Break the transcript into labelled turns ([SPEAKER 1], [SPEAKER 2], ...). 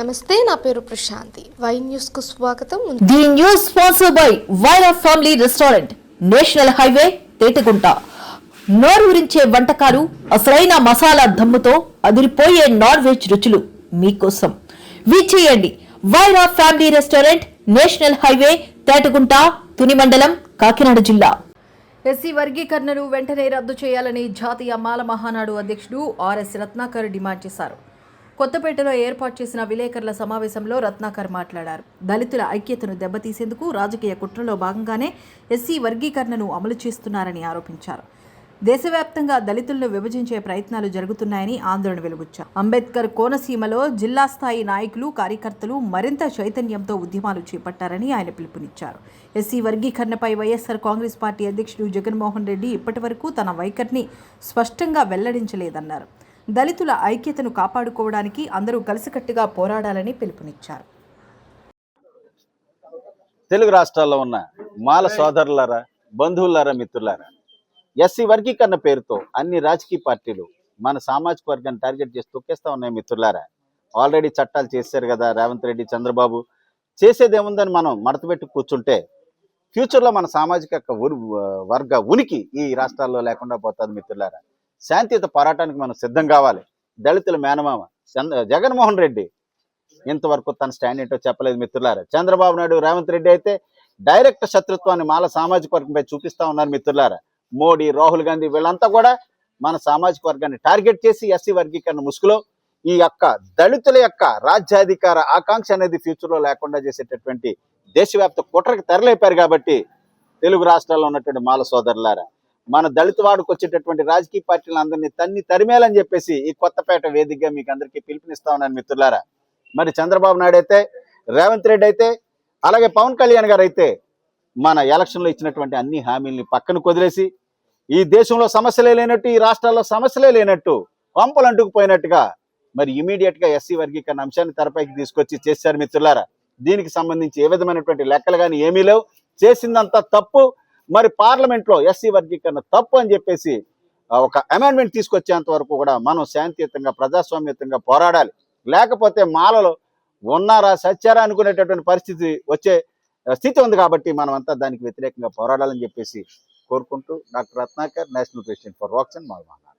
[SPEAKER 1] నమస్తే, నా పేరు ప్రశాంతి. వై న్యూస్ కు స్వాగతం.
[SPEAKER 2] The news sponsored by Vaira family restaurant, national highway, Tetagunta. నోరూరించే వంటకాలు, అసలైన మసాలా దమ్ముతో అదిరిపోయే నాన్ వెజ్ రుచులు మీకోసం. విచ్చేయండి Vaira family restaurant, national highway, Tetagunta, Tuni మండలం, కాకినాడ జిల్లా. ఎస్సీ వర్గీకరణను వెంటనే రద్దు చేయాలని జాతీయ మాల మహానాడు అధ్యక్షుడు ఆర్ఎస్ రత్నాకర్ డిమాండ్ చేశారు. కొత్తపేటలో ఏర్పాటు చేసిన విలేకరుల సమావేశంలో రత్నాకర్ మాట్లాడారు. దళితుల ఐక్యతను దెబ్బతీసేందుకు రాజకీయ కుట్రలో భాగంగానే ఎస్సీ వర్గీకరణను అమలు చేస్తున్నారని ఆరోపించారు. దేశవ్యాప్తంగా దళితులను విభజించే ప్రయత్నాలు జరుగుతున్నాయని ఆందోళన వెలుబుచ్చారు. అంబేద్కర్ కోనసీమలో జిల్లా స్థాయి నాయకులు, కార్యకర్తలు మరింత చైతన్యంతో ఉద్యమాలు చేపట్టారని ఆయన పిలుపునిచ్చారు. ఎస్సీ వర్గీకరణపై వైఎస్ఆర్ కాంగ్రెస్ పార్టీ అధ్యక్షుడు జగన్మోహన్ రెడ్డి ఇప్పటివరకు తన వైఖరిని స్పష్టంగా వెల్లడించలేదన్నారు. దళితుల ఐక్యతను కాపాడుకోవడానికి అందరూ కలిసికట్టుగా పోరాడాలని పిలుపునిచ్చారు.
[SPEAKER 3] తెలుగు రాష్ట్రాల్లో ఉన్న మాల సోదరులారా, బంధువులారా, మిత్రులారా, ఎస్సీ వర్గీకరణ పేరుతో అన్ని రాజకీయ పార్టీలు మన సామాజిక వర్గాన్ని టార్గెట్ చేసి తొక్కేస్తా ఉన్నాయి. మిత్రులారా, ఆల్రెడీ చట్టాలు చేశారు కదా రేవంత్ రెడ్డి, చంద్రబాబు. చేసేదేముందని మనం మడతపెట్టి కూర్చుంటే ఫ్యూచర్లో మన సామాజిక వర్గ ఉనికి ఈ రాష్ట్రాల్లో లేకుండా పోతుంది. మిత్రులారా, శాంతియుత పోరాటానికి మనం సిద్ధం కావాలి. దళితుల మేనమామ జగన్మోహన్ రెడ్డి ఇంతవరకు తన స్టాండ్ ఏంటో చెప్పలేదు. మిత్రులారా, చంద్రబాబు నాయుడు, రేవంత్ రెడ్డి అయితే డైరెక్ట్ శత్రుత్వాన్ని మాల సామాజిక వర్గంపై చూపిస్తా ఉన్నారు. మిత్రులారా, మోడీ, రాహుల్ గాంధీ వీళ్ళంతా కూడా మన సామాజిక వర్గాన్ని టార్గెట్ చేసి ఎస్సీ వర్గీకరణ ముసుగులో ఈ యొక్క దళితుల యొక్క రాజ్యాధికార ఆకాంక్ష అనేది ఫ్యూచర్లో లేకుండా చేసేటటువంటి దేశవ్యాప్త కుట్రకి తెరలేపారు. కాబట్టి తెలుగు రాష్ట్రాల్లో ఉన్నటువంటి మాల సోదరులారా, మన దళిత వాడికి వచ్చేటటువంటి రాజకీయ పార్టీలు అందరినీ తరిమేలని చెప్పేసి ఈ కొత్తపేట వేదికగా మీకు అందరికీ పిలుపునిస్తా ఉన్నాను. మిత్రులారా, మరి చంద్రబాబు నాయుడు అయితే, రేవంత్ రెడ్డి అయితే, అలాగే పవన్ కళ్యాణ్ గారు అయితే మన ఎలక్షన్లో ఇచ్చినటువంటి అన్ని హామీల్ని పక్కన కుదిలేసి ఈ దేశంలో సమస్యలే లేనట్టు, ఈ రాష్ట్రాల్లో సమస్యలే లేనట్టు, పంపలు అంటుకుపోయినట్టుగా మరి ఇమీడియట్గా ఎస్సీ వర్గీకరణ అంశాన్ని తెరపైకి తీసుకొచ్చి చేశారు. మిత్రులారా, దీనికి సంబంధించి ఏ విధమైనటువంటి లెక్కలు కానీ ఏమీ లేవు. చేసిందంతా తప్పు. మరి పార్లమెంట్లో ఎస్సీ వర్గీకరణ తప్పు అని చెప్పేసి ఒక అమెండ్మెంట్ తీసుకొచ్చేంత వరకు కూడా మనం శాంతియుతంగా, ప్రజాస్వామ్యయుతంగా పోరాడాలి. లేకపోతే మాలలో ఉన్నారా సచ్చారా అనుకునేటటువంటి పరిస్థితి వచ్చే స్థితి ఉంది. కాబట్టి మనం అంతా దానికి వ్యతిరేకంగా పోరాడాలని చెప్పేసి కోరుకుంటూ doctor Ratnakar, national president for వాక్స్ అండ్ మాల మహానాడు.